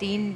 3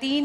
3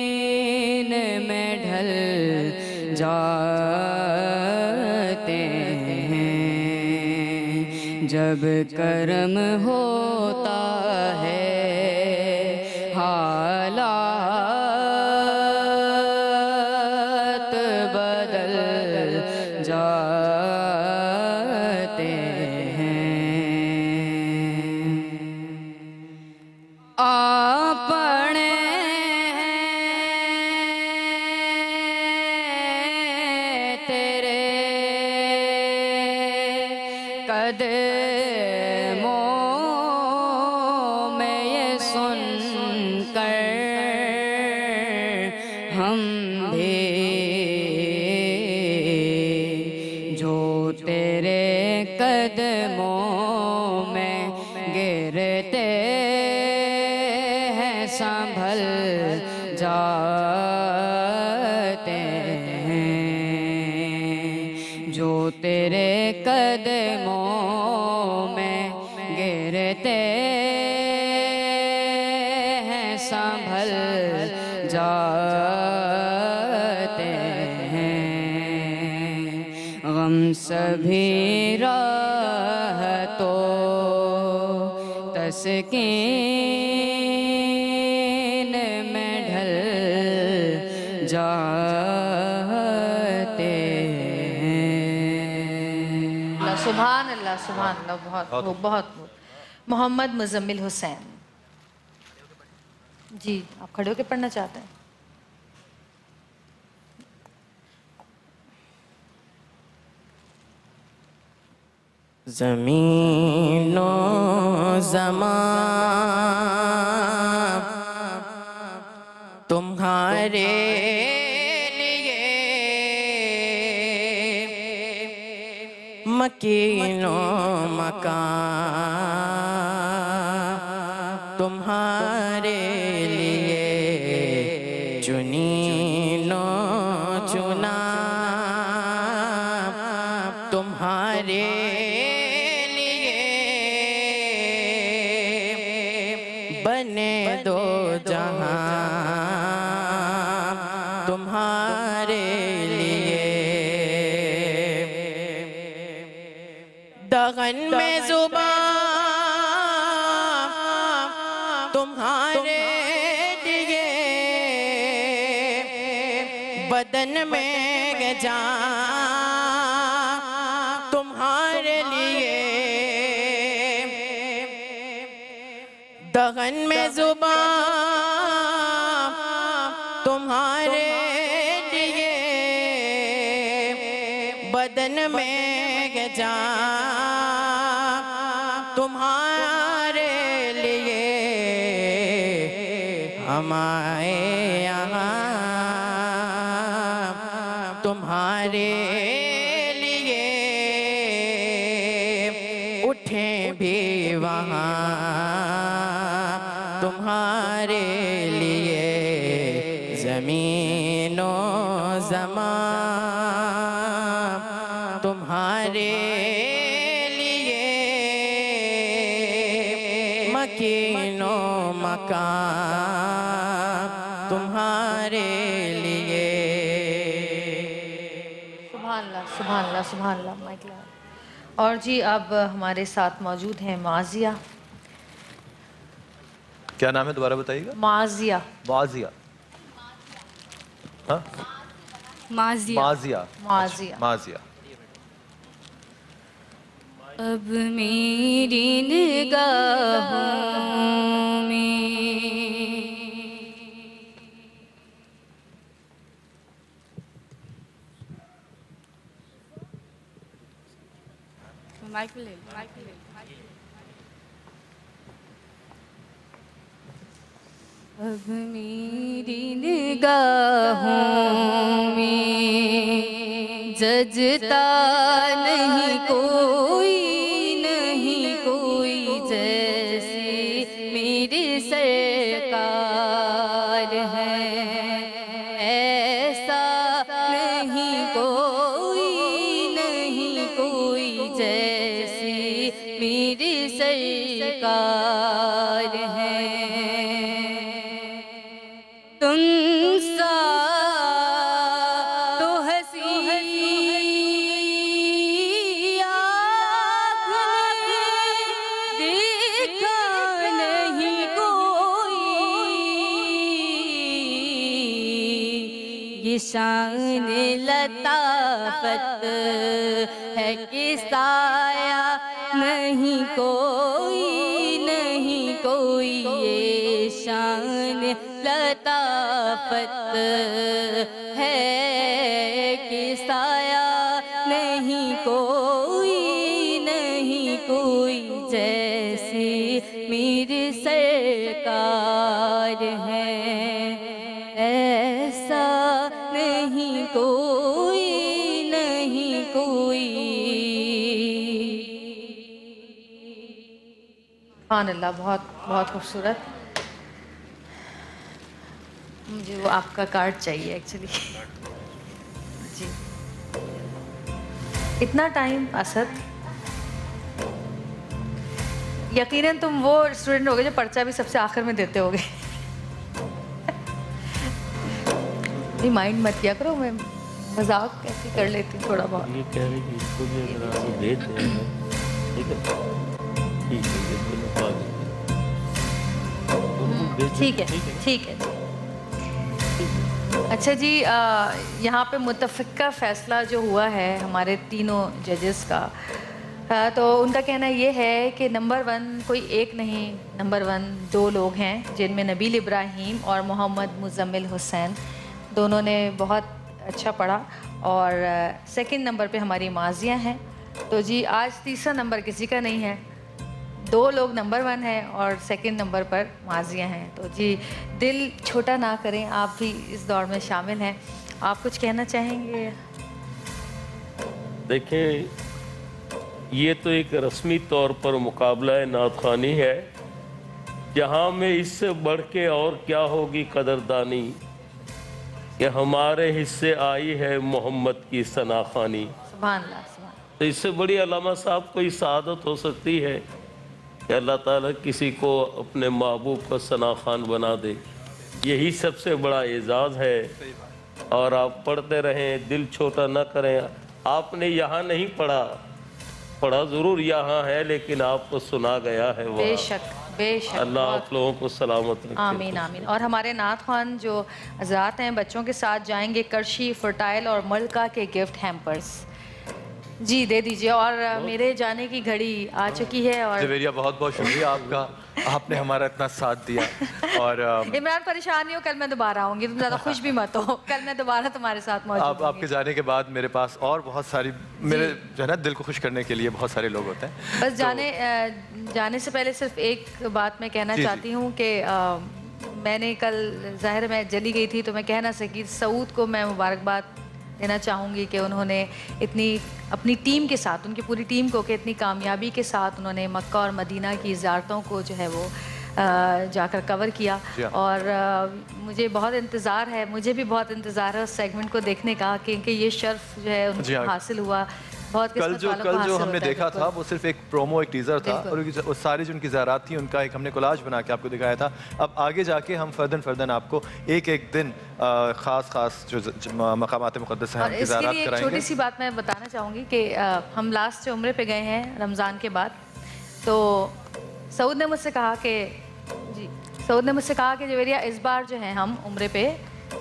تسکین میں ڈھل جاتے ہیں جب کرم ہوتا ہے حالات بدل جاتے ہیں اپنے تیرے قدموں میں یہ سن کر ہم بھی جو تیرے قدموں میں گرتے ہیں سنبھل جاتے ہیں جو تیرے قدموں میں گرتے ہیں سنبھل جاتے ہیں غم سبھی راحتوں تسکین میں ڈھل جاتے اللہ سبحان اللہ سبحان اللہ بہت محمد مزمل حسین جی آپ کھڑے ہو کے پڑھنا چاہتے ہیں زمین و زمان تمہارے لیے مکین و مکان تمہارے لیے چنین و چنا تمہارے بنے دو جہاں تمہارے لیے دغن میں زبان تمہارے لیے بدن میں جان تمہارے لیے دغن میں زبان تمہارے لیے بدن میں جان تمہارے لیے ہمارے یہاں تمہارے لیے اٹھیں بھی وہاں تمہارے لیے زمین و زمان تمہارے لیے مکین و مکان تمہارے لیے سبحان اللہ سبحان اللہ سبحان اللہ مائک لگا۔ اور جی اب ہمارے ساتھ موجود ہیں معاذیہ کیا نام ہے دوبارہ بتائیے گا معاذیہ معاذیہ ہاں معاذیہ معاذیہ اب میری نگاہوں میں مائک لے لو اب میری نگاہوں میں ججتا نہیں کوئی جیسے میرے سرکار ہے ایسا نہیں کوئی جیسے میرے سرکار میری شان لطافت ہے کہ سایہ نہیں کوئی نہیں کوئی یہ شان لطافت ہے کہ سایہ نہیں کوئی نہیں کوئی جیسی میری سرکار ہے ایسا نہیں کوئی نہیں کوئی. سبحان اللہ, بہت بہت خوبصورت. مجھے وہ آپ کا کارڈ چاہیے ایکچولی. جی اتنا ٹائم اسد, یقیناً تم وہ اسٹوڈنٹ ہوگے جو پرچہ بھی سب سے آخر میں دیتے ہوگے. نہیں مائنڈ مت کیا کرو, میں مذاق ایسے کر لیتی ہوں تھوڑا بہت. یہ کہہ رہے کہ اس کو بھی اگر آپ بھیج دیں ٹھیک ہے ٹھیک ہے. اچھا جی, یہاں پہ متفقہ فیصلہ جو ہوا ہے ہمارے تینوں ججز کا, تو ان کا کہنا یہ ہے کہ نمبر 1 کوئی ایک نہیں, نمبر 1 2 لوگ ہیں جن میں نبیل ابراہیم اور محمد مزمل حسین, دونوں نے بہت اچھا پڑھا. اور سیکنڈ نمبر پہ ہماری مازیہ ہیں. تو جی آج تیسرا نمبر کسی کا نہیں ہے, 2 لوگ نمبر 1 ہیں اور سیکنڈ نمبر پر مازیہ ہیں. تو جی دل چھوٹا نہ کریں, آپ بھی اس دوڑ میں شامل ہیں. آپ کچھ کہنا چاہیں گے؟ دیکھیں, یہ تو ایک رسمی طور پر مقابلہ نعت خوانی ہے, جہاں میں اس سے بڑھ کے اور کیا ہوگی قدردانی کہ ہمارے حصے آئی ہے محمد کی ثنا خوانی. سبحان اللہ, سبحان. تو اس سے بڑی علامہ صاحب کوئی سعادت ہو سکتی ہے کہ اللہ تعالیٰ کسی کو اپنے محبوب کا ثنا خوان بنا دے. یہی سب سے بڑا اعزاز ہے. اور آپ پڑھتے رہیں, دل چھوٹا نہ کریں. آپ نے یہاں نہیں پڑھا ضرور یہاں ہے, لیکن آپ کو سنا گیا ہے بے وہاں. شک بے شک. اللہ آپ لوگوں کو سلامت رکھے. آمین آمین. اور ہمارے نعت خوان جو حضرات ہیں بچوں کے ساتھ جائیں گے کرشی, فرٹائل اور ملکہ کے گفٹ ہیمپرز. جی دے دیجئے. اور میرے جانے کی گھڑی آ چکی ہے. اور جویریہ بہت بہت شکریہ آپ کا, آپ نے ہمارا اتنا ساتھ دیا. اور عمران پریشان نہیں ہو, کل میں دوبارہ آؤں گی, تم زیادہ خوش بھی مت ہو, کل میں دوبارہ تمہارے ساتھ موجود ہوں گی. آپ کے جانے کے بعد میرے پاس اور بہت ساری, میرے جو ہے نا دل کو خوش کرنے کے لیے بہت سارے لوگ ہوتے ہیں. بس جانے سے پہلے صرف ایک بات میں کہنا چاہتی ہوں کہ میں نے کل ظاہر میں جلی گئی تھی تو میں کہہ نہ سکی. سعود کو میں مبارکباد دینا چاہوں گی کہ انہوں نے اتنی اپنی ٹیم کے ساتھ, ان کی پوری ٹیم کو کہ اتنی کامیابی کے ساتھ انہوں نے مکہ اور مدینہ کی زیارتوں کو جو ہے وہ جا کر کور کیا. اور مجھے بہت انتظار ہے, مجھے بھی بہت انتظار ہے اس سیگمنٹ کو دیکھنے کا, کیونکہ یہ شرف جو ہے ان کو حاصل ہوا. بہت قسمت والوں کو کل حاصل جو ہم نے ہوتا ہے. دیکھا تھا وہ صرف ایک پرومو, ایک ٹیزر تھا, اور وہ ساری جو ان کی زیارات تھیں ان کا ایک ہم نے کولاج بنا کے آپ کو دکھایا تھا. اب آگے جا کے ہم فردن آپ کو ایک ایک دن خاص جو مقامات مقدس ہیں ان کی زیارات کرائیں گے. ایک چھوٹی سی بات میں بتانا چاہوں گی کہ ہم لاسٹ عمرے پہ گئے ہیں رمضان کے بعد, تو سعود نے مجھ سے کہا کہ جویریہ اس بار جو ہے ہم عمرے پہ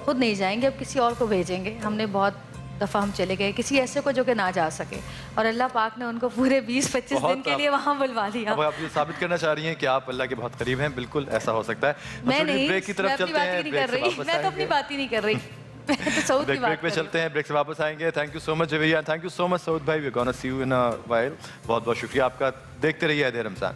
خود نہیں جائیں گے, اب کسی اور کو بھیجیں گے. ہم نے بہت دفعہ ہم چلے گئے, کسی ایسے کو جو کہ نہ جا سکے, اور اللہ پاک نے ان کو پورے 20-25 دن کے لیے وہاں بلوا دیا. اب آپ یہ ثابت کرنا چاہ رہی ہیں کہ آپ اللہ کے بہت قریب ہیں. بالکل ایسا ہو سکتا ہے. میں نہیں, بریک کی طرف چلتے ہیں, میں تو اپنی بات ہی نہیں کر رہی, میں تو سعود کی بات بریک پہ چلتے ہیں, بریک سے واپس آئیں گے. Thank you so much Javeria, thank you so much Saud بھائی, we gonna C you in a while. بہت بہت شکریہ آپ کا. دیکھتے رہیے عہد رمضان.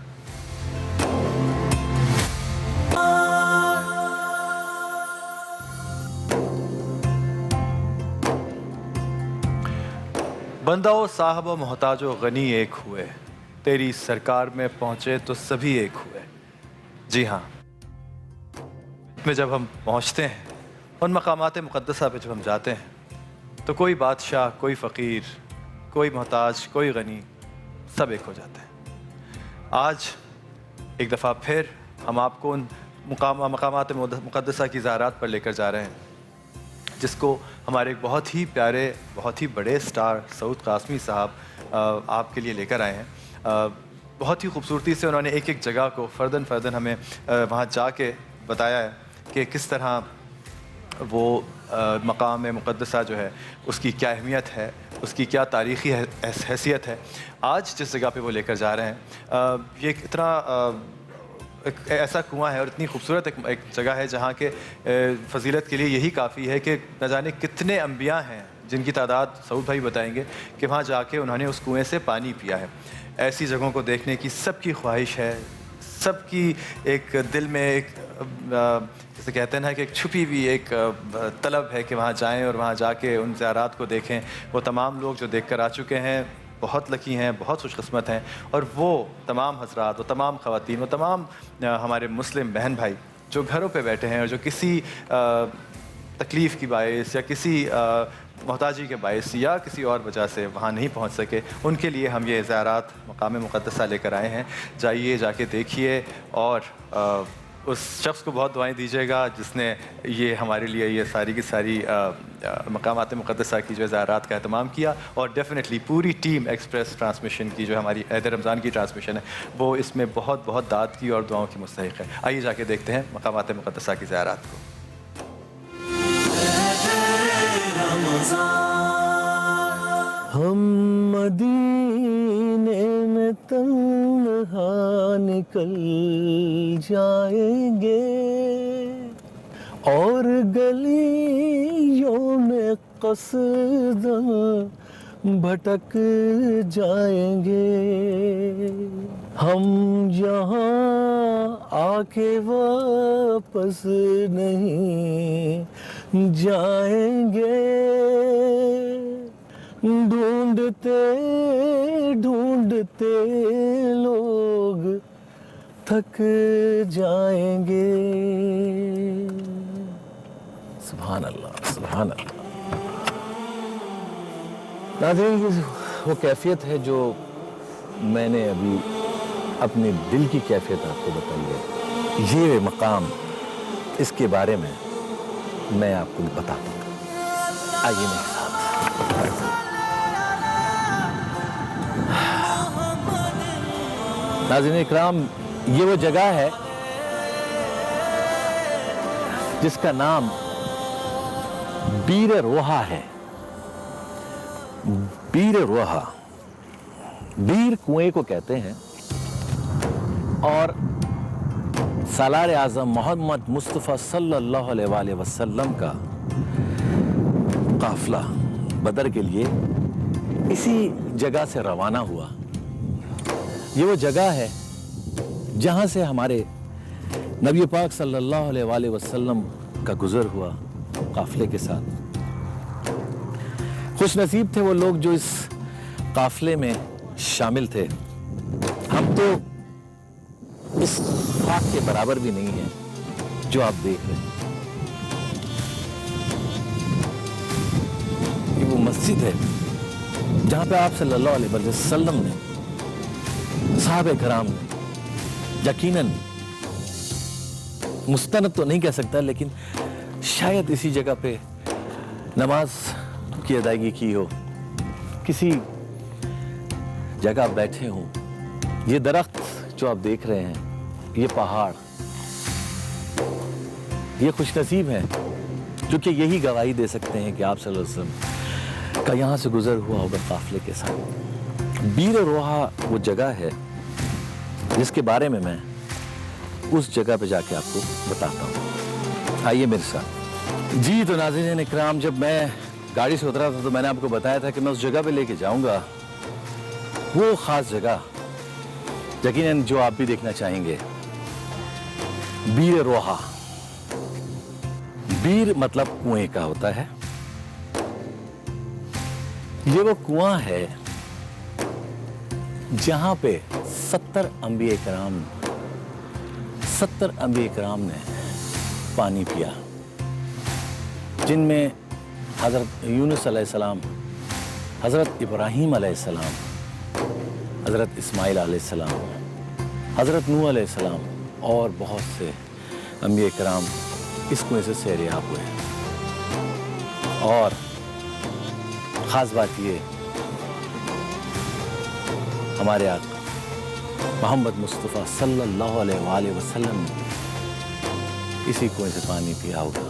بندہ و صاحب و محتاج و غنی ایک ہوئے, تیری سرکار میں پہنچے تو سبھی ایک ہوئے. جی ہاں, میں جب ہم پہنچتے ہیں ان مقامات مقدسہ پہ جب ہم جاتے ہیں تو کوئی بادشاہ, کوئی فقیر, کوئی محتاج, کوئی غنی, سب ایک ہو جاتے ہیں. آج ایک دفعہ پھر ہم آپ کو ان مقامات مقدسہ کی زیارات پر لے کر جا رہے ہیں, جس کو ہمارے ایک بہت ہی پیارے, بہت ہی بڑے سٹار سعود قاسمی صاحب آپ کے لیے لے کر آئے ہیں. بہت ہی خوبصورتی سے انہوں نے ایک ایک جگہ کو فردن ہمیں وہاں جا کے بتایا ہے کہ کس طرح وہ مقام مقدسہ جو ہے اس کی کیا اہمیت ہے، اس کی کیا تاریخی حیثیت ہے. آج جس جگہ پہ وہ لے کر جا رہے ہیں یہ اتنا ایک ایسا کنواں ہے اور اتنی خوبصورت ایک جگہ ہے جہاں کے فضیلت کے لیے یہی کافی ہے کہ نہ جانے کتنے انبیاء ہیں جن کی تعداد سعود بھائی بتائیں گے کہ وہاں جا کے انہوں نے اس کنویں سے پانی پیا ہے. ایسی جگہوں کو دیکھنے کی سب کی خواہش ہے، سب کی ایک دل میں ایک جیسے کہتے ہیں نا کہ ایک چھپی ہوئی ایک طلب ہے کہ وہاں جائیں اور وہاں جا کے ان زیارات کو دیکھیں. وہ تمام لوگ جو دیکھ کر آ چکے ہیں بہت لکی ہیں، بہت خوش قسمت ہیں، اور وہ تمام حضرات، وہ تمام خواتین، وہ تمام ہمارے مسلم بہن بھائی جو گھروں پہ بیٹھے ہیں اور جو کسی تکلیف کی باعث یا کسی محتاجی کے باعث یا کسی اور وجہ سے وہاں نہیں پہنچ سکے، ان کے لیے ہم یہ زیارات مقام مقدسہ لے کر آئے ہیں. جائیے، جا کے دیکھیے اور اس شخص کو بہت دعائیں دیجیے گا جس نے یہ ہمارے لیے یہ ساری کی ساری مقامات مقدسہ کی جو زیارات کا اہتمام کیا. اور ڈیفینیٹلی پوری ٹیم ایکسپریس ٹرانسمیشن کی جو ہماری عید رمضان کی ٹرانسمیشن ہے وہ اس میں بہت بہت داد کی اور دعاؤں کی مستحق ہے. آئیے جا کے دیکھتے ہیں مقامات مقدسہ کی زیارات کو. ہم مدینے میں تنہا نکل جائیں گے اور گلیوں میں قصداً بھٹک جائیں گے. ہم یہاں آ کے واپس نہیں جائیں گے. ڈھونڈتے ڈھونڈتے لوگ تھک جائیں گے. سبحان اللہ، سبحان اللہ. ناظرین، وہ کیفیت ہے جو میں نے ابھی اپنے دل کی کیفیت آپ کو بتائی ہے. یہ مقام، اس کے بارے میں آپ کو بتاتا ہوں. آئیے میرے ساتھ. ناظرین اکرام، یہ وہ جگہ ہے جس کا نام بیر روحا ہے. بیر روحا، بیر کنویں کو کہتے ہیں. اور سالار اعظم محمد مصطفیٰ صلی اللہ علیہ وآلہ وسلم کا قافلہ بدر کے لیے اسی جگہ سے روانہ ہوا. یہ وہ جگہ ہے جہاں سے ہمارے نبی پاک صلی اللہ علیہ وآلہ وسلم کا گزر ہوا قافلے کے ساتھ. خوش نصیب تھے وہ لوگ جو اس قافلے میں شامل تھے. ہم تو اس خاک کے برابر بھی نہیں ہیں جو آپ دیکھ رہے ہیں. یہ وہ مسجد ہے جہاں پہ آپ صلی اللہ علیہ وسلم نے، صحابہ کرام نے، یقیناً مستند تو نہیں کہہ سکتا لیکن شاید اسی جگہ پہ نماز کی ادائیگی کی ہو، کسی جگہ بیٹھے ہوں. یہ درخت جو آپ دیکھ رہے ہیں، یہ پہاڑ، یہ خوش نصیب ہیں جو کہ یہی گواہی دے سکتے ہیں کہ آپ صلی اللہ علیہ وسلم کا یہاں سے گزر ہوا ہوگا قافلے کے ساتھ. بیر روحا وہ جگہ ہے جس کے بارے میں اس جگہ پہ جا کے آپ کو بتاتا ہوں. آئیے میرے ساتھ. جی تو ناظرین اکرام، جب میں گاڑی سے اترا تھا تو میں نے آپ کو بتایا تھا کہ میں اس جگہ پہ لے کے جاؤں گا. وہ خاص جگہ یقیناً جو آپ بھی دیکھنا چاہیں گے. بیر روحا، بیر مطلب کنویں کا ہوتا ہے. یہ وہ کنواں ہے جہاں پہ 70 انبیاء کرام نے پانی پیا، جن میں حضرت یونس علیہ السلام، حضرت ابراہیم علیہ السلام، حضرت اسماعیل علیہ السلام، حضرت نوح علیہ السلام اور بہت سے انبیاء کرام اس کنویں سے سیریاب ہوئے. اور خاص بات یہ، ہمارے آقا محمد مصطفیٰ صلی اللہ علیہ وآلہ وسلم نے اسی کنویں سے پانی پیا ہوگا.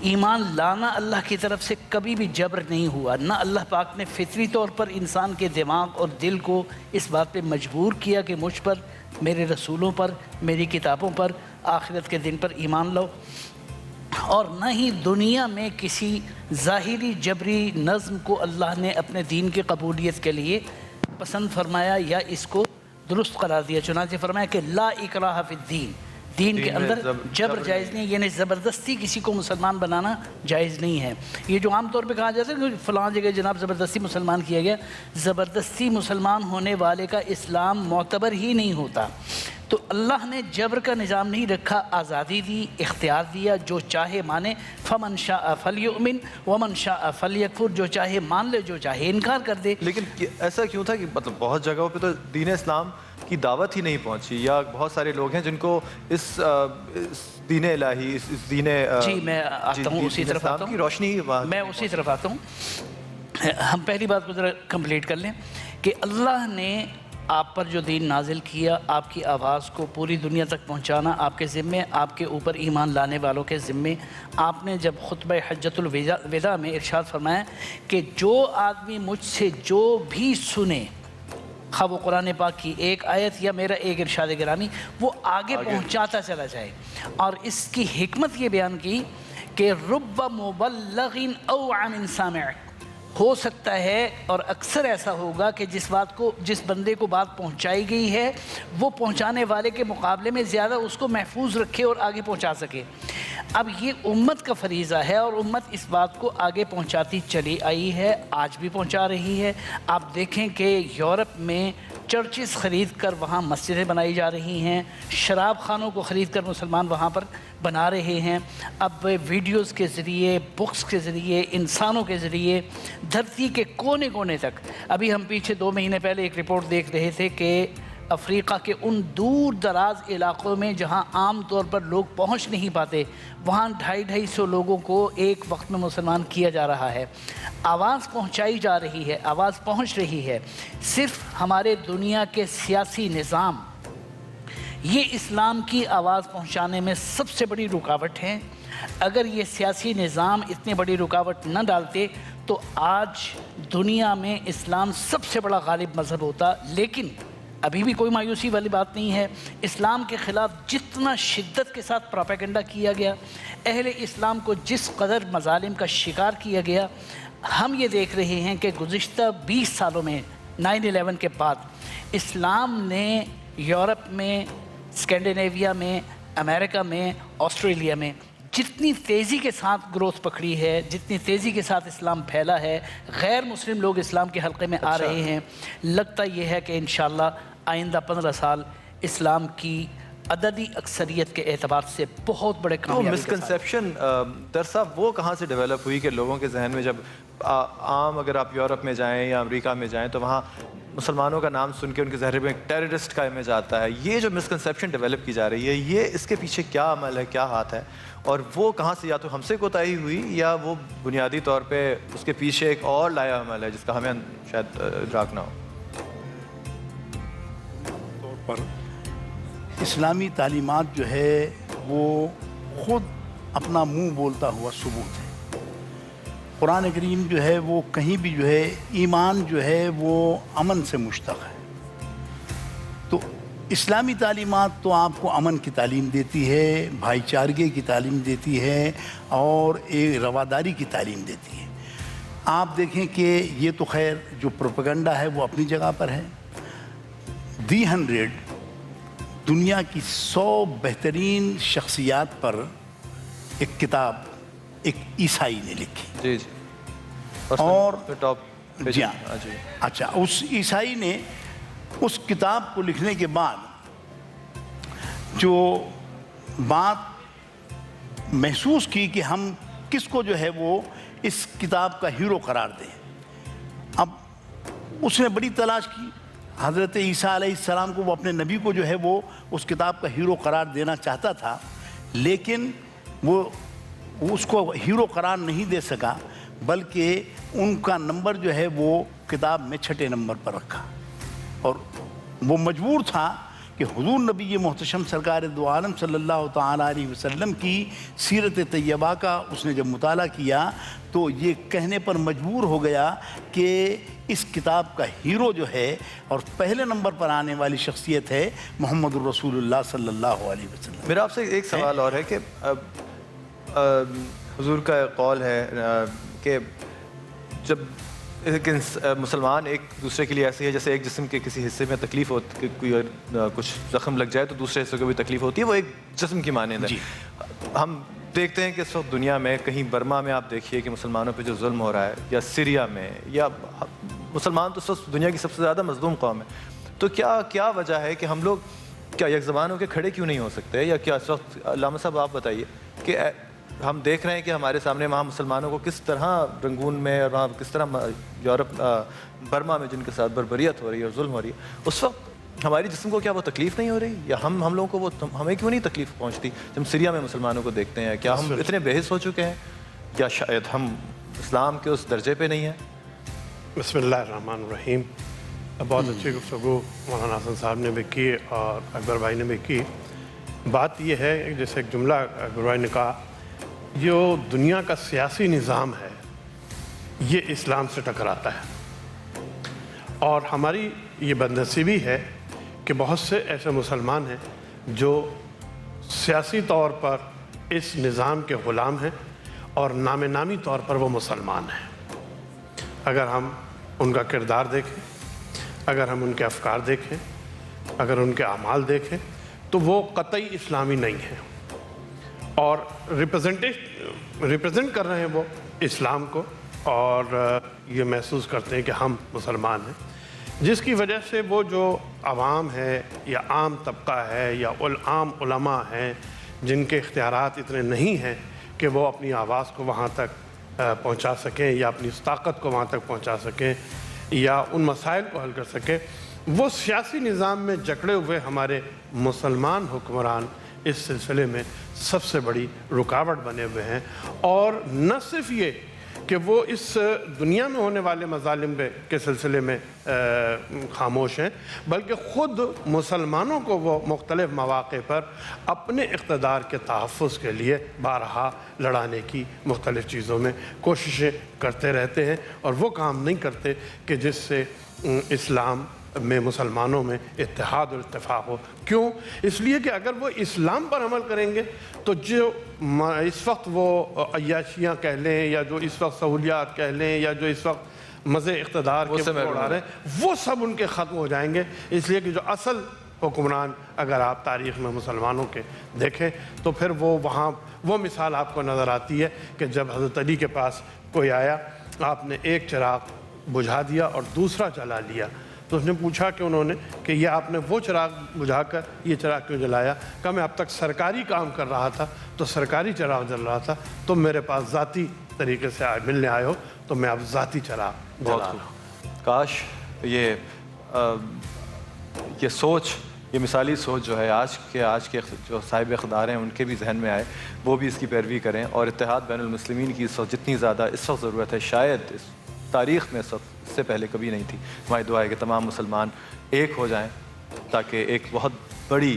ایمان لانا اللہ کی طرف سے کبھی بھی جبر نہیں ہوا، نہ اللہ پاک نے فطری طور پر انسان کے دماغ اور دل کو اس بات پہ مجبور کیا کہ مجھ پر، میرے رسولوں پر، میری کتابوں پر، آخرت کے دن پر ایمان لاؤ، اور نہ ہی دنیا میں کسی ظاہری جبری نظم کو اللہ نے اپنے دین کی قبولیت کے لیے پسند فرمایا یا اس کو درست قرار دیا۔ چنانچہ فرمایا کہ لا اکراہ فی الدین، دین کے اندر جبر جائز نہیں، یعنی زبردستی کسی کو مسلمان بنانا جائز نہیں ہے۔ یہ جو عام طور پہ کہا جاتا ہے کہ فلاں جگہ جناب زبردستی مسلمان کیا گیا، زبردستی مسلمان ہونے والے کا اسلام معتبر ہی نہیں ہوتا۔ تو اللہ نے جبر کا نظام نہیں رکھا، آزادی دی، اختیار دیا، جو چاہے مانے، فمن شاء فلیؤمن ومن شاء فلیکفر، جو چاہے مان لے، جو چاہے انکار کر دے۔ لیکن ایسا کیوں تھا کہ مطلب بہت جگہوں پہ تو دین اسلام کی دعوت ہی نہیں پہنچی، یا بہت سارے لوگ ہیں جن کو اس دین الہی، اس دین جی میں آتا ہوں، اسی طرف آتا ہوں، کی روشنی میں اسی طرف آتا ہوں۔ ہم پہلی بات کو ذرا کمپلیٹ کر لیں کہ اللہ نے آپ پر جو دین نازل کیا، آپ کی آواز کو پوری دنیا تک پہنچانا آپ کے ذمے، آپ کے اوپر ایمان لانے والوں کے ذمے۔ آپ نے جب خطبہ حجۃ الوداع میں ارشاد فرمایا کہ جو آدمی مجھ سے جو بھی سنے، خواہ وہ قرآن پاک کی ایک آیت یا میرا ایک ارشاد گرامی، وہ آگے پہنچاتا چلا جائے، اور اس کی حکمت یہ بیان کی کہ رب مبلغ او عن سامع، ہو سکتا ہے اور اکثر ایسا ہوگا کہ جس بندے کو بات پہنچائی گئی ہے وہ پہنچانے والے کے مقابلے میں زیادہ اس کو محفوظ رکھے اور آگے پہنچا سکے۔ اب یہ امت کا فریضہ ہے، اور امت اس بات کو آگے پہنچاتی چلی آئی ہے، آج بھی پہنچا رہی ہے۔ آپ دیکھیں کہ یورپ میں چرچز خرید کر وہاں مسجدیں بنائی جا رہی ہیں، شراب خانوں کو خرید کر مسلمان وہاں پر بنا رہے ہیں۔ اب ویڈیوز کے ذریعے، بکس کے ذریعے، انسانوں کے ذریعے دھرتی کے کونے کونے تک، ابھی ہم پیچھے 2 مہینے پہلے ایک رپورٹ دیکھ رہے تھے کہ افریقہ کے ان دور دراز علاقوں میں جہاں عام طور پر لوگ پہنچ نہیں پاتے، وہاں 250 لوگوں کو ایک وقت میں مسلمان کیا جا رہا ہے۔ آواز پہنچائی جا رہی ہے، آواز پہنچ رہی ہے۔ صرف ہمارے دنیا کے سیاسی نظام یہ اسلام کی آواز پہنچانے میں سب سے بڑی رکاوٹ ہے۔ اگر یہ سیاسی نظام اتنی بڑی رکاوٹ نہ ڈالتے تو آج دنیا میں اسلام سب سے بڑا غالب مذہب ہوتا۔ لیکن ابھی بھی کوئی مایوسی والی بات نہیں ہے۔ اسلام کے خلاف جتنا شدت کے ساتھ پروپیگنڈا کیا گیا، اہل اسلام کو جس قدر مظالم کا شکار کیا گیا، ہم یہ دیکھ رہے ہیں کہ گزشتہ 20 سالوں میں 9/11 کے بعد اسلام نے یورپ میں، اسکینڈینیویا میں، امریکہ میں، آسٹریلیا میں جتنی تیزی کے ساتھ گروتھ پکڑی ہے، جتنی تیزی کے ساتھ اسلام پھیلا ہے، غیر مسلم لوگ اسلام کے حلقے میں آ رہے ہیں۔ لگتا یہ ہے کہ انشاءاللہ آئندہ 15 سال اسلام کی عددی اکثریت کے اعتبار سے بہت بڑے کامیابی کے ساتھ۔ مسکنسیپشن درسا وہ کہاں سے ڈیولپ ہوئی کہ لوگوں کے ذہن میں جب عام اگر آپ یورپ میں جائیں یا امریکہ میں جائیں تو وہاں مسلمانوں کا نام سن کے ان کے ذہن میں ایک ٹیررسٹ کا امیج آتا ہے۔ یہ جو مسکنسیپشن ڈیولپ کی جا رہی ہے، یہ اس کے پیچھے کیا عمل ہے، کیا ہاتھ ہے، اور وہ کہاں سے یا تو ہم سے کوتاہی ہوئی یا وہ بنیادی طور پہ اس کے پیچھے ایک اور لایا عمل ہے جس کا ہمیں شاید ادراک نہ ہو؟ طور پر اسلامی تعلیمات جو ہے وہ خود اپنا منہ بولتا ہوا ثبوت ہے۔ قرآن کریم جو ہے وہ کہیں بھی جو ہے ایمان جو ہے وہ امن سے مشتق ہے۔ تو اسلامی تعلیمات تو آپ کو امن کی تعلیم دیتی ہے، بھائی چارگی کی تعلیم دیتی ہے، اور ایک رواداری کی تعلیم دیتی ہے۔ آپ دیکھیں کہ یہ تو خیر جو پروپیگنڈا ہے وہ اپنی جگہ پر ہے۔ دی 100 دنیا کی 100 بہترین شخصیات پر ایک کتاب ایک عیسائی نے لکھی۔ جی جی، اور جی اچھا، اس عیسائی نے اس کتاب کو لکھنے کے بعد جو بات محسوس کی کہ ہم کس کو جو ہے وہ اس کتاب کا ہیرو قرار دیں، اب اس نے بڑی تلاش کی۔ حضرت عیسیٰ علیہ السلام کو، وہ اپنے نبی کو جو ہے وہ اس کتاب کا ہیرو قرار دینا چاہتا تھا، لیکن وہ اس کو ہیرو قرار نہیں دے سکا، بلکہ ان کا نمبر جو ہے وہ کتاب میں 6 نمبر پر رکھا، اور وہ مجبور تھا کہ حضور نبی محتشم سرکار دو عالم صلی اللہ تعالیٰ علیہ وسلم کی سیرت طیبہ کا اس نے جب مطالعہ کیا تو یہ کہنے پر مجبور ہو گیا کہ اس کتاب کا ہیرو جو ہے اور پہلے نمبر پر آنے والی شخصیت ہے محمد الرسول اللہ صلی اللہ علیہ وسلم۔ میرا آپ سے ایک سوال اور ہے کہ حضور کا قول ہے کہ جب ایک مسلمان ایک دوسرے کے لیے ایسی ہے جیسے ایک جسم کے کسی حصے میں تکلیف ہوتی کوئی کچھ زخم لگ جائے تو دوسرے حصے کو بھی تکلیف ہوتی ہے، وہ ایک جسم کی مانند ہے۔ ہم دیکھتے ہیں کہ اس وقت دنیا میں کہیں برما میں آپ دیکھیے کہ مسلمانوں پہ جو ظلم ہو رہا ہے، یا سیریا میں، یا مسلمان تو اس وقت دنیا کی سب سے زیادہ مظلوم قوم ہے، تو کیا وجہ ہے کہ ہم لوگ کیا یک زبان ہو کے کھڑے کیوں نہیں ہو سکتے؟ یا کیا اس وقت علامہ صاحب آپ بتائیے کہ ہم دیکھ رہے ہیں کہ ہمارے سامنے وہاں مسلمانوں کو کس طرح رنگون میں اور وہاں کس طرح یورپ برما میں جن کے ساتھ بربریت ہو رہی ہے اور ظلم ہو رہی ہے، اس وقت ہماری جسم کو کیا وہ تکلیف نہیں ہو رہی؟ یا ہم لوگوں کو وہ ہمیں کیوں نہیں تکلیف پہنچتی جب ہم سیریا میں مسلمانوں کو دیکھتے ہیں؟ کیا ہم اتنے بے حس ہو چکے ہیں یا شاید ہم اسلام کے اس درجے پہ نہیں ہیں؟ بسم اللہ الرحمن الرحیم۔ بہت اچھی گفتگو مولانا حسن صاحب نے بھی کی اور اکبر بھائی نے بھی کی۔ بات یہ ہے جیسے ایک جملہ اکبر بھائی نے کہا، جو دنیا کا سیاسی نظام ہے یہ اسلام سے ٹکراتا ہے، اور ہماری یہ بدنصیبی ہے کہ بہت سے ایسے مسلمان ہیں جو سیاسی طور پر اس نظام کے غلام ہیں اور نامی طور پر وہ مسلمان ہیں۔ اگر ہم ان کا کردار دیکھیں، اگر ہم ان کے افکار دیکھیں، اگر ان کے اعمال دیکھیں تو وہ قطعی اسلامی نہیں ہیں، اور ریپرزینٹ کر رہے ہیں وہ اسلام کو، اور یہ محسوس کرتے ہیں کہ ہم مسلمان ہیں، جس کی وجہ سے وہ جو عوام ہے یا عام طبقہ ہے یا عام علماء ہیں جن کے اختیارات اتنے نہیں ہیں کہ وہ اپنی آواز کو وہاں تک پہنچا سکیں یا اپنی اس طاقت کو وہاں تک پہنچا سکیں یا ان مسائل کو حل کر سکیں، وہ سیاسی نظام میں جکڑے ہوئے ہمارے مسلمان حکمران اس سلسلے میں سب سے بڑی رکاوٹ بنے ہوئے ہیں۔ اور نہ صرف یہ کہ وہ اس دنیا میں ہونے والے مظالم کے سلسلے میں خاموش ہیں، بلکہ خود مسلمانوں کو وہ مختلف مواقع پر اپنے اقتدار کے تحفظ کے لیے بارہا لڑانے کی مختلف چیزوں میں کوششیں کرتے رہتے ہیں، اور وہ کام نہیں کرتے کہ جس سے اسلام میں مسلمانوں میں اتحاد اور اتفاق ہو۔ کیوں؟ اس لیے کہ اگر وہ اسلام پر عمل کریں گے تو جو اس وقت وہ عیاشیاں کہہ لیں یا جو اس وقت سہولیات کہہ لیں یا جو اس وقت مزے اقتدار کے اڑا رہے ہیں وہ سب ان کے ختم ہو جائیں گے۔ اس لیے کہ جو اصل حکمران اگر آپ تاریخ میں مسلمانوں کے دیکھیں تو پھر وہ وہاں وہ مثال آپ کو نظر آتی ہے کہ جب حضرت علی کے پاس کوئی آیا، آپ نے ایک چراغ بجھا دیا اور دوسرا جلا لیا، تو اس نے پوچھا کہ انہوں نے کہ یہ آپ نے وہ چراغ بجھا کر یہ چراغ کیوں جلایا؟ کہا میں اب تک سرکاری کام کر رہا تھا تو سرکاری چراغ جل رہا تھا، تم میرے پاس ذاتی طریقے سے ملنے آئے ہو تو میں اب ذاتی چراغ جلا رہا ہوں۔ کاش یہ سوچ، یہ مثالی سوچ جو ہے آج کے جو صاحب اقتدار ہیں ان کے بھی ذہن میں آئے، وہ بھی اس کی پیروی کریں، اور اتحاد بین المسلمین کی اس وقت جتنی زیادہ اس وقت ضرورت ہے شاید اس تاریخ میں اس سے پہلے کبھی نہیں تھی۔ ہماری دعا ہے کہ تمام مسلمان ایک ہو جائیں تاکہ ایک بہت بڑی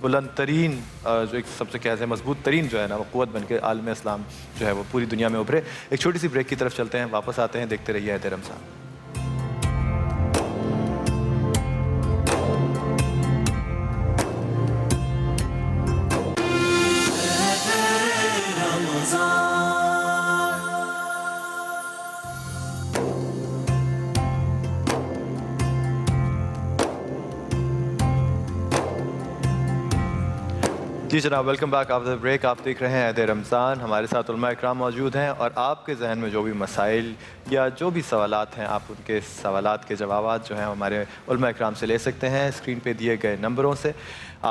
بلند ترین جو ایک سب سے کہتے ہیں مضبوط ترین جو ہے نا وہ قوت بن کے عالم اسلام جو ہے وہ پوری دنیا میں ابھرے۔ ایک چھوٹی سی بریک کی طرف چلتے ہیں، واپس آتے ہیں، دیکھتے رہیے عہد رمضان۔ جی جناب، welcome back after the break. آپ دیکھ رہے ہیں عہد رمضان، ہمارے ساتھ علماء اکرام موجود ہیں، اور آپ کے ذہن میں جو بھی مسائل یا جو بھی سوالات ہیں، آپ ان کے سوالات کے جوابات جو ہیں ہمارے علماء اکرام سے لے سکتے ہیں اسکرین پہ دیے گئے نمبروں سے۔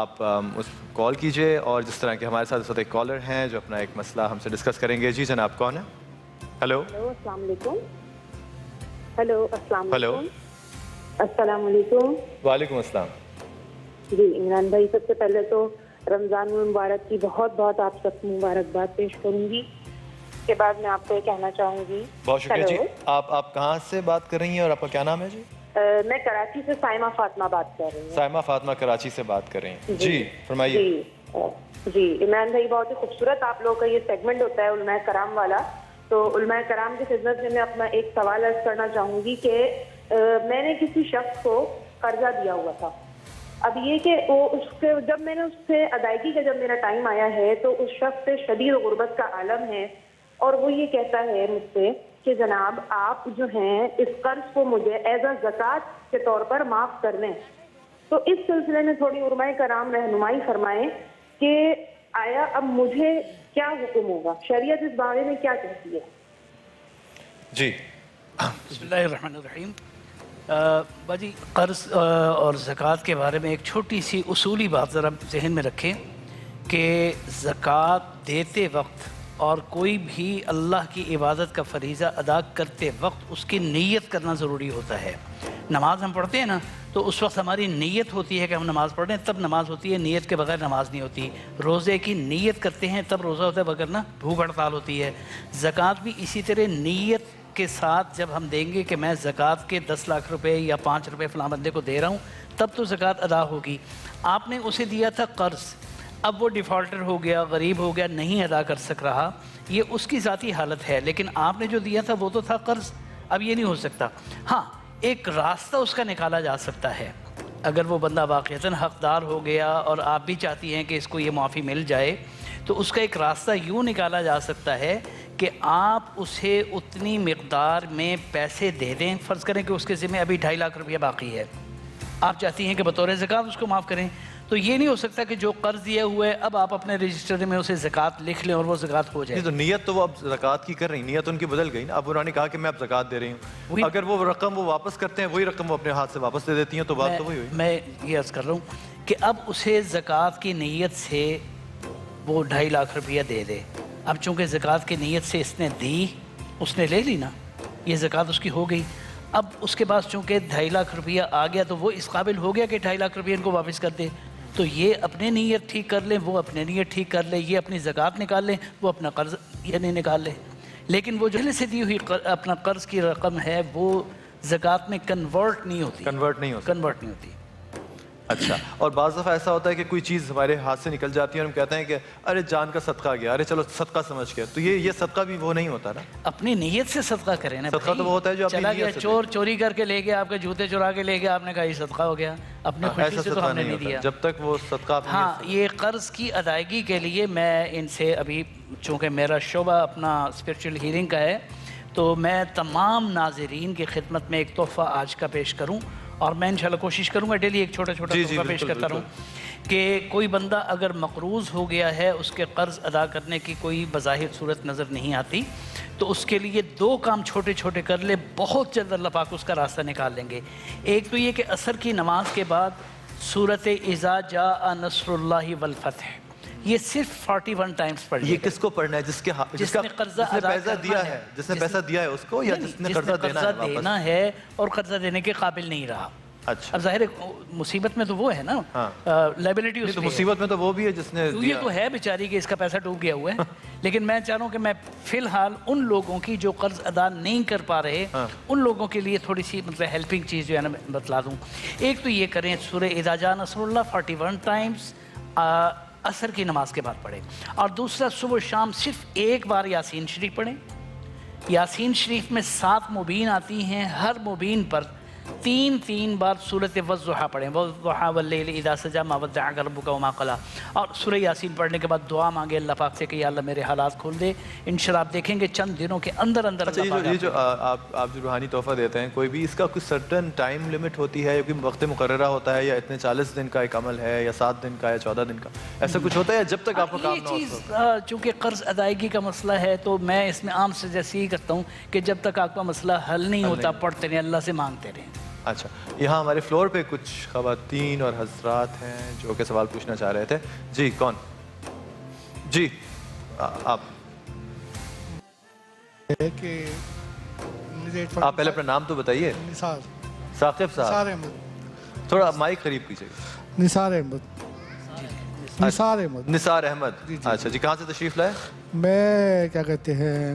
آپ اس کال کیجئے، اور جس طرح کہ ہمارے ساتھ اس وقت ایک کالر ہیں جو اپنا ایک مسئلہ ہم سے ڈسکس کریں گے۔ جی جناب، کون ہے؟ ہلو، السلام علیکم۔ ہلو، السلام ہلو، السلام علیکم۔ وعلیکم السلام۔ جی عمران بھائی، سب سے پہلے تو رمضان المبارک کی بہت بہت آپ سب کو مبارکباد پیش کروں گی۔ اس کے بعد میں آپ کو یہ کہنا چاہوں گی، بہت شکریہ جی۔ آپ کہاں سے بات کر رہی ہیں اور آپ کا کیا نام ہے جی؟ میں کراچی سے سائمہ فاطمہ بات کر رہی ہوں. سائمہ فاطمہ کراچی سے بات کر رہی ہیں. جی فرمائیے. جی عمران بھائی بہت ہی خوبصورت آپ لوگوں کا یہ سیگمنٹ ہوتا ہے علماء کرام والا. تو علماء کرام کی خدمت میں اپنا ایک سوال عرض کرنا چاہوں گی کہ میں نے کسی شخص کو قرضہ دیا ہوا تھا. اب یہ کہ وہ اس کے جب میں نے اس سے ادائیگی کا جب میرا ٹائم آیا ہے تو اس شخص سے شدید غربت کا عالم ہے اور وہ یہ کہتا ہے مجھ سے کہ جناب آپ جو ہیں اس قرض کو مجھے ایز اے زکوٰۃ کے طور پر معاف کر لیں. تو اس سلسلے میں تھوڑی علماء کرام رہنمائی فرمائیں کہ آیا اب مجھے کیا حکم ہوگا, شریعت اس بارے میں کیا کہتی ہے؟ جی بسم اللہ الرحمن الرحیم. باجی قرض اور زکوٰۃ کے بارے میں ایک چھوٹی سی اصولی بات ذرا ذہن میں رکھیں کہ زکوٰۃ دیتے وقت اور کوئی بھی اللہ کی عبادت کا فریضہ ادا کرتے وقت اس کی نیت کرنا ضروری ہوتا ہے. نماز ہم پڑھتے ہیں نا تو اس وقت ہماری نیت ہوتی ہے کہ ہم نماز پڑھ رہے ہیں, تب نماز ہوتی ہے. نیت کے بغیر نماز نہیں ہوتی. روزے کی نیت کرتے ہیں تب روزہ ہوتا ہے, وگرنہ بھوک ہڑتال ہوتی ہے. زکوٰۃ بھی اسی طرح نیت کے ساتھ جب ہم دیں گے کہ میں زکوٰۃ کے 10 لاکھ روپے یا 5 روپے فلاں بندے کو دے رہا ہوں تب تو زکوٰۃ ادا ہوگی. آپ نے اسے دیا تھا قرض, اب وہ ڈیفالٹر ہو گیا, غریب ہو گیا, نہیں ادا کر سک رہا, یہ اس کی ذاتی حالت ہے. لیکن آپ نے جو دیا تھا وہ تو تھا قرض, اب یہ نہیں ہو سکتا. ہاں ایک راستہ اس کا نکالا جا سکتا ہے. اگر وہ بندہ واقعتاً حقدار ہو گیا اور آپ بھی چاہتی ہیں کہ اس کو یہ معافی مل جائے تو اس کا ایک راستہ یوں نکالا جا سکتا ہے کہ آپ اسے اتنی مقدار میں پیسے دے دیں. فرض کریں کہ اس کے ذمہ ابھی 2.5 لاکھ روپیہ باقی ہے, آپ چاہتی ہیں کہ بطور زکوٰۃ اس کو معاف کریں. تو یہ نہیں ہو سکتا کہ جو قرض دیا ہوا ہے اب آپ اپنے رجسٹر میں اسے زکوٰۃ لکھ لیں اور وہ زکوٰۃ ہو جائے. تو نیت تو وہ اب زکوٰۃ کی کر رہی, نیت ان کی بدل گئی نا. اب انہوں نے کہا کہ میں اب زکوٰۃ دے رہی ہوں, اگر وہ رقم وہ واپس کرتے ہیں وہی رقم وہ اپنے ہاتھ سے واپس دے دیتی ہیں تو بات تو وہی ہوئی. میں یہ عرض کر رہا ہوں کہ اب اسے زکوٰۃ کی نیت سے وہ 2.5 لاکھ روپیہ دے دے. اب چونکہ زکوٰۃ کی نیت سے اس نے دی, اس نے لے لی نا, یہ زکوٰۃ اس کی ہو گئی. اب اس کے بعد چونکہ 2.5 لاکھ روپیہ آ گیا تو وہ اس قابل ہو گیا کہ 2.5 لاکھ روپیہ ان کو واپس کر دے. تو یہ اپنے نیت ٹھیک کر لیں, وہ اپنے نیت ٹھیک کر لیں, یہ اپنی زکوٰۃ نکال لیں, وہ اپنا قرض یعنی نکال لیں. لیکن وہ جو پہلے سے دی ہوئی اپنا قرض کی رقم ہے وہ زکوٰۃ میں کنورٹ نہیں ہوتی. اچھا, اور بعض دفعہ ایسا ہوتا ہے کہ کوئی چیز ہمارے ہاتھ سے نکل جاتی ہے اور ہم کہتے ہیں کہ ارے جان کا صدقہ گیا, ارے چلو صدقہ سمجھ کے, تو یہ صدقہ بھی وہ نہیں ہوتا نا. اپنی نیت سے صدقہ کریں نا. صدقہ تو وہ ہوتا ہے جو چلا گیا چور چوری کر کے لے گیا, آپ کے جوتے چرا کے لے گیا, آپ نے کہا یہ صدقہ ہو گیا, اپنے خوشی سے تو ہم نے نہیں دیا جب تک وہ صدقہ. ہاں یہ قرض کی ادائیگی کے لیے میں ان سے ابھی, چونکہ میرا شعبہ اپنا اسپرچل ہیلنگ کا ہے, تو میں تمام ناظرین کی خدمت میں ایک تحفہ آج کا پیش کروں, اور میں انشاءاللہ کوشش کروں گا ڈیلی ایک چھوٹا تحفہ پیش کرتا رہوں کہ کوئی بندہ اگر مقروض ہو گیا ہے, اس کے قرض ادا کرنے کی کوئی بظاہر صورت نظر نہیں آتی, تو اس کے لیے 2 کام چھوٹے چھوٹے کر لے, بہت جلد اللہ پاک اس کا راستہ نکال لیں گے. ایک تو یہ کہ عصر کی نماز کے بعد سورۃ اذا جاء نصر اللہ والفتح یہ صرف 41 ٹائمز پڑھ. یہ کس کو پڑھنا ہے؟ جس نے قرضہ دیا ہے, جس نے پیسہ دیا ہے اس کو, یا جس نے قرضہ دینا ہے اور قرضہ دینے کے قابل نہیں رہا. اچھا, اب ظاہر مصیبت میں تو وہ ہے نا, لائبلٹی اس کی. مصیبت میں تو وہ بھی ہے جس نے یہ تو ہے بیچاری کہ اس کا پیسہ ڈوب گیا ہوا ہے. لیکن میں چاہ رہا ہوں کہ میں فی الحال ان لوگوں کی جو قرض ادا نہیں کر پا رہے, ان لوگوں کے لیے تھوڑی سی مطلب ہیلپنگ چیز جو ہے نا بتلا دوں. ایک تو یہ کریں سورہ اذا جاء نصر اللہ 41 ٹائمز عصر کی نماز کے بعد پڑھیں, اور دوسرا صبح شام صرف ایک بار یاسین شریف پڑھیں. یاسین شریف میں 7 مبین آتی ہیں, ہر مبین پر 3 بار سورۃ والضحیٰ پڑھیں, والضحیٰ واللیل اذا سجی ما ودعک ربک وما قلی. اور سورہ یاسین پڑھنے کے بعد دعا مانگے اللہ پاک سے کہ یا اللہ میرے حالات کھول دے. انشاءاللہ آپ دیکھیں گے چند دنوں کے اندر یہ جو آپ جو روحانی تحفہ دیتے ہیں کوئی بھی, اس کا کوئی سرٹن ٹائم لمٹ ہوتی ہے, یا کوئی وقت مقررہ ہوتا ہے, یا اتنے 40 دن کا ایک عمل ہے, یا 7 دن کا, یا 14 دن کا, ایسا کچھ ہوتا ہے جب تک آپ کو کام نہ ہو؟ یہ چیز چونکہ قرض ادائیگی کا مسئلہ ہے تو میں اس میں عام سے جیسے ہی کرتا ہوں کہ جب تک آپ کا مسئلہ حل نہیں ہوتا پڑھتے رہیں, اللہ سے مانگتے رہیں. اچھا, یہاں ہمارے فلور پہ کچھ خواتین اور حضرات ہیں جو کہ سوال پوچھنا چاہ رہے تھے. جی کون؟ جی آپ پہلے اپنا نام تو بتائیے. ثاقب صاحب, تھوڑا مائک قریب کیجیے. نثار احمد. نثار احمد, اچھا جی, کہاں سے تشریف لائے؟ میں کیا کہتے ہیں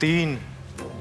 3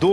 2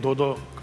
2-2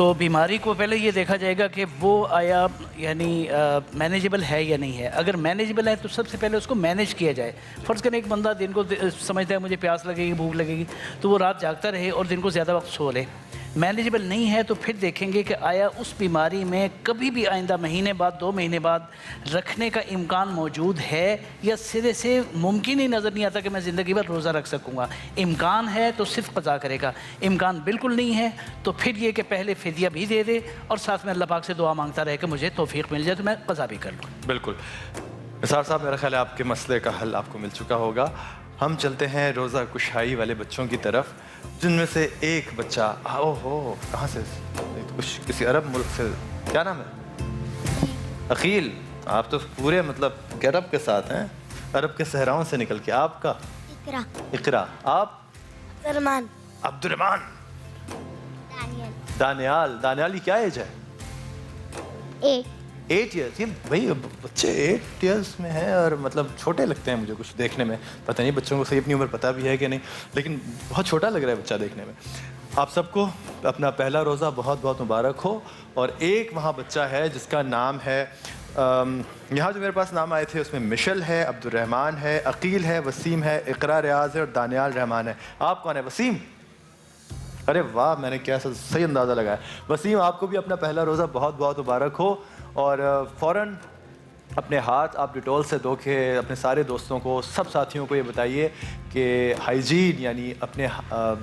تو بیماری کو پہلے یہ دیکھا جائے گا کہ وہ آیا یعنی مینیجبل ہے یا نہیں ہے. اگر مینیجبل ہے تو سب سے پہلے اس کو مینیج کیا جائے. فرض کریں ایک بندہ دن کو سمجھتا ہے مجھے پیاس لگے گی, بھوک لگے گی, تو وہ رات جاگتا رہے اور دن کو زیادہ وقت سو لے. مینیجبل نہیں ہے تو پھر دیکھیں گے کہ آیا اس بیماری میں کبھی بھی آئندہ مہینے بعد 2 مہینے بعد رکھنے کا امکان موجود ہے, یا سرے سے ممکن ہی نظر نہیں آتا کہ میں زندگی بھر روزہ رکھ سکوں گا. امکان ہے تو صرف قضا کرے گا, امکان بالکل نہیں ہے تو پھر یہ کہ پہلے فدیہ بھی دے دے اور ساتھ میں اللہ پاک سے دعا مانگتا رہے کہ مجھے توفیق مل جائے تو میں قضا بھی کر لوں. بالکل. نثار صاحب, میرا خیال ہے آپ کے مسئلے کا حل آپ کو مل چکا ہوگا. ہم چلتے ہیں روزہ کشائی والے بچوں کی طرف, جن میں سے ایک بچہ, او ہو کہاں سے, کچھ کسی عرب ملک سے, کیا نام ہے؟ عقیل. آپ تو پورے مطلب گیٹ کے ساتھ ہیں, عرب کے صحراؤں سے نکل کے. آپ کا اقرا. اقرا. آپ عبدالرحمن. عبدالرحمن. دانیال. دانیال کی کیا ایج ہے؟ 8 ایئرس. یہ بھائی بچے 8 ایئرس میں ہیں اور مطلب چھوٹے لگتے ہیں مجھے کچھ دیکھنے میں. پتہ نہیں بچوں کو صحیح اپنی عمر پتہ بھی ہے کہ نہیں, لیکن بہت چھوٹا لگ رہا ہے بچہ دیکھنے میں. آپ سب کو اپنا پہلا روزہ بہت بہت مبارک ہو. اور ایک وہاں بچہ ہے جس کا نام ہے, یہاں جو میرے پاس نام آئے تھے اس میں مشل ہے, عبدالرحمن ہے, عقیل ہے, وسیم ہے, اقرا ریاض ہے اور دانیال رحمان ہے. آپ کون ہے؟ وسیم. ارے واہ, میں نے کیا صحیح اندازہ لگایا. وسیم, آپ کو بھی اپنا پہلا روزہ بہت بہت مبارک ہو. اور فوراً اپنے ہاتھ آپ ڈیٹول سے دھو کے اپنے سارے دوستوں کو, سب ساتھیوں کو یہ بتائیے کہ ہائیجین یعنی اپنے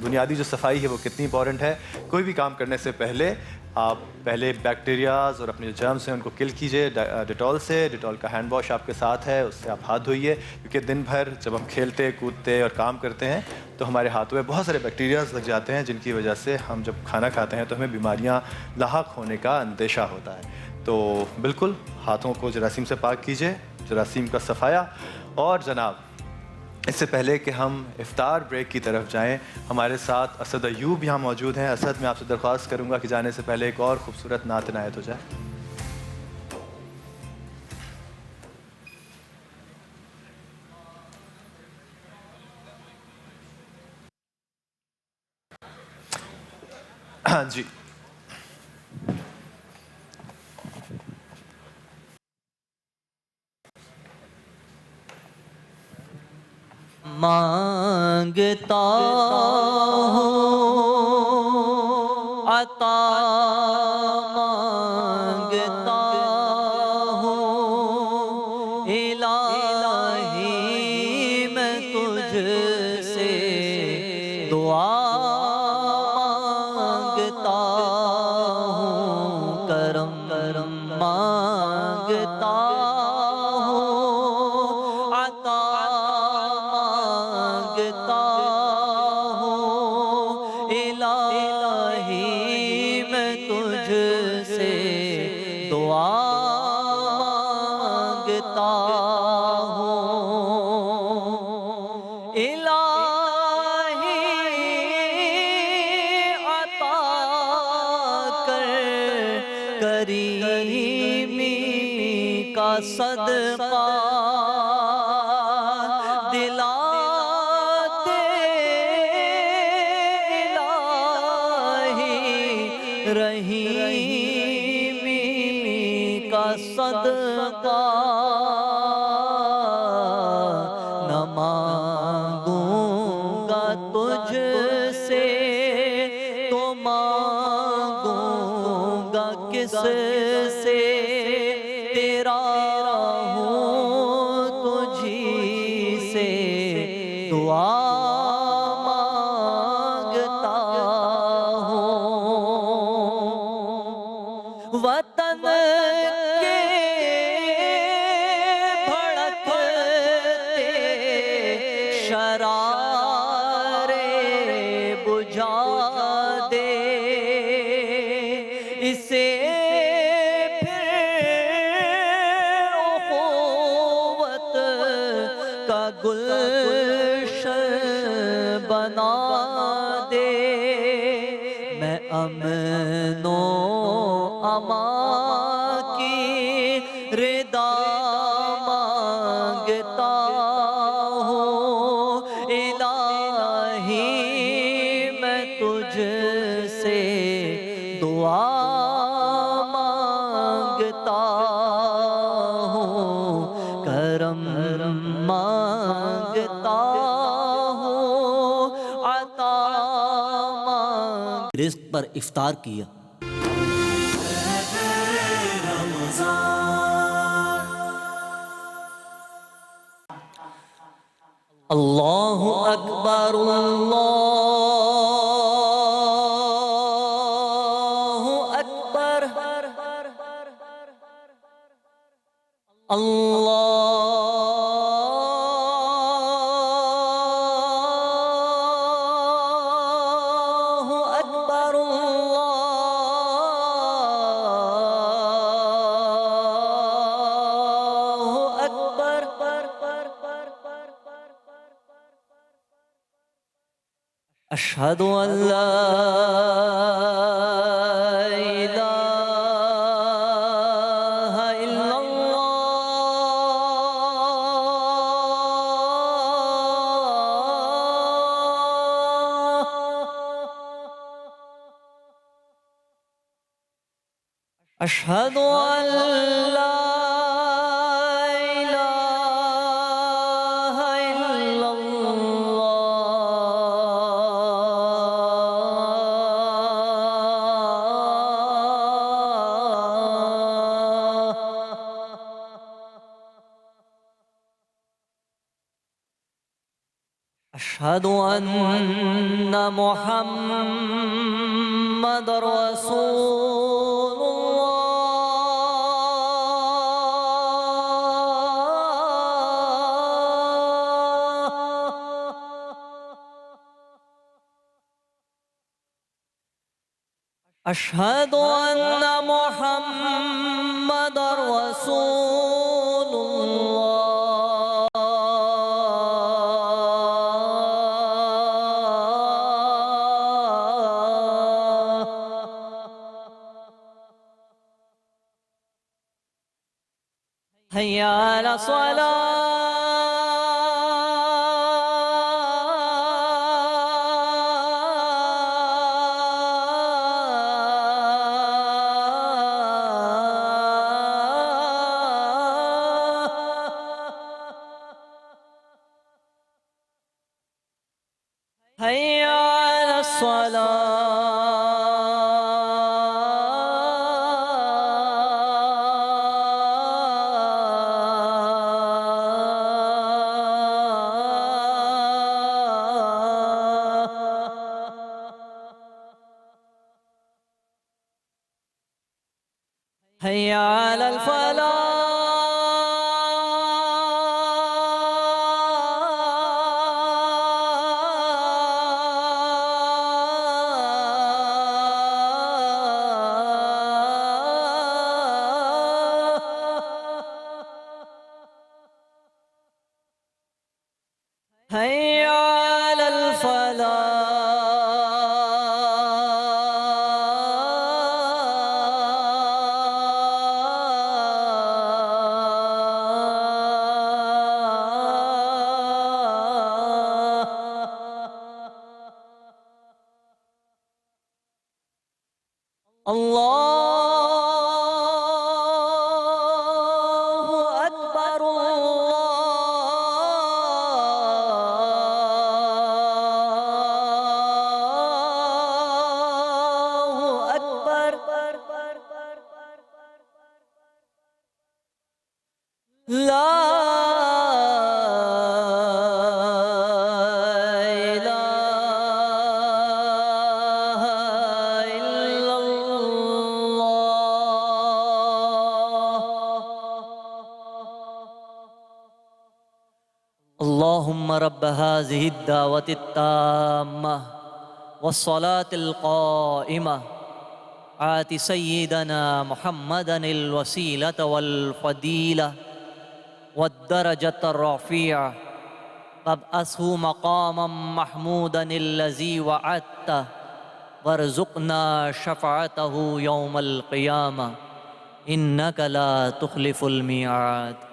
بنیادی جو صفائی ہے وہ کتنی امپورٹنٹ ہے. کوئی بھی کام کرنے سے پہلے آپ پہلے بیکٹیریاز اور اپنے جو جرمز ہیں ان کو کل کیجئے ڈیٹول سے. ڈیٹول کا ہینڈ واش آپ کے ساتھ ہے, اس سے آپ ہاتھ دھوئیے, کیونکہ دن بھر جب ہم کھیلتے کودتے اور کام کرتے ہیں تو ہمارے ہاتھوں میں بہت سارے بیکٹیریاز لگ جاتے ہیں, جن کی وجہ سے ہم جب کھانا کھاتے ہیں تو ہمیں بیماریاں لاحق ہونے کا اندیشہ ہوتا ہے. تو بالکل ہاتھوں کو جراثیم سے پاک کیجئے, جراثیم کا صفایا. اور جناب, اس سے پہلے کہ ہم افطار بریک کی طرف جائیں, ہمارے ساتھ اسد ایوب یہاں موجود ہیں. اسد, میں آپ سے درخواست کروں گا کہ جانے سے پہلے ایک اور خوبصورت نعت عنایت ہو جائے. ہاں جی. مانگتا ہوں عطا, مانگتا ہوں الہی میں تجھ سے دعا مانگتا ہوں, کرم کرم مانگتا ہوں, عطا مانگتا ہوں الہی میں تجھ سے دعا مانگتا ہوں. الہی عطا کر کریمی کا صدقہ, دلاتے الہی رحیمی کا صدقہ. نہ مانگوں گا تجھ سے تو مانگوں گا کس سے, تیرا ہوں تجھی سے دعا مانگتا ہوں. وطن کے بھڑکتے شرارے بجھا دے, اسے گلشن بنا دے. میں امن و امان کی رضا مانگتا ہوں, الہی میں تجھ سے دعا کرم مانگتا ہوں عطا رزق پر افطار کیا. اللہ اکبر اللہ اکبر اللہ اکبر اللہ اکبر. اشہد ان لا الہ الا اللہ. اشہد ان لا الہ الا اشہد ان محمد رسول اللہ. اشہد ان محمد رسول حي على الصلاة حي على حي على الفلاح حي على اللہ اکبر اللہ اکبر. لا اللهم رب هذه الدعوة التامة والصلاة القائمة آت سيدنا محمدا الوسيلة والفضيلة والدرجة الرفيعة وابعثه مقاما محمودا الذي وعدته وارزقنا شفاعته يوم القيامة إنك لا تخلف الميعاد.